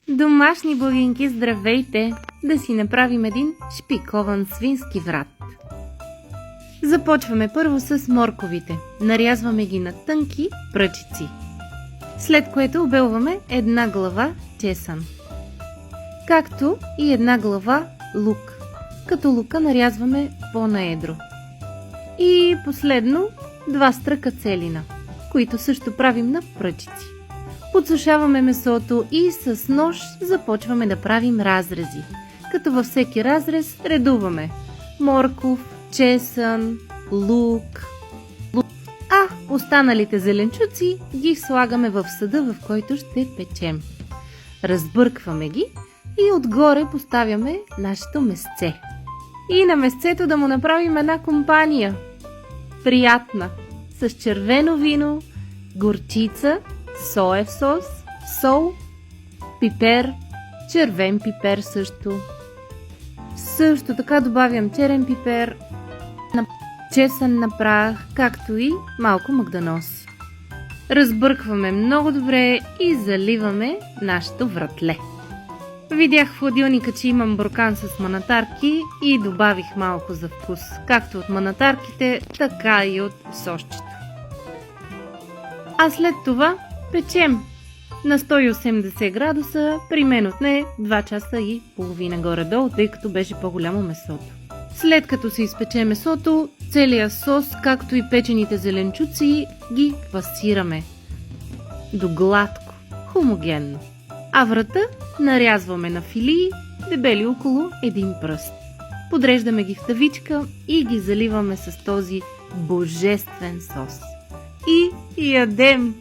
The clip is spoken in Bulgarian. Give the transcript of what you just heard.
Домашни благинки, здравейте! Да си направим един шпикован свински врат. Започваме първо с морковите. Нарязваме ги на тънки пръчици. След което обелваме една глава чесан. Както и една глава лук. Като лука нарязваме по-наедро. И последно 2 стръка целина, които също правим на пръчици. Подсушаваме месото и с нож започваме да правим разрези. Като във всеки разрез редуваме морков, чесън, лук. А останалите зеленчуци ги слагаме в съда, в който ще печем. Разбъркваме ги и отгоре поставяме нашето месце. И на месцето да му направим една компания. Приятна, с червено вино, горчица, соев сос, сол, пипер, червен пипер също. Също така добавям черен пипер, чесън на прах, както и малко магданоз. Разбъркваме много добре и заливаме нашето вратле. Видях в хладилника, че имам буркан с манатарки и добавих малко за вкус, както от манатарките, така и от сосчето. А след това печем на 180 градуса, при мен отне 2 часа и половина горе-долу, тъй като беше по-голямо месото. След като се изпече месото, целият сос, както и печените зеленчуци, ги пасираме до гладко, хомогенно. А врата нарязваме на филии, дебели около 1 пръст. Подреждаме ги в тавичка и ги заливаме с този божествен сос. И ядем!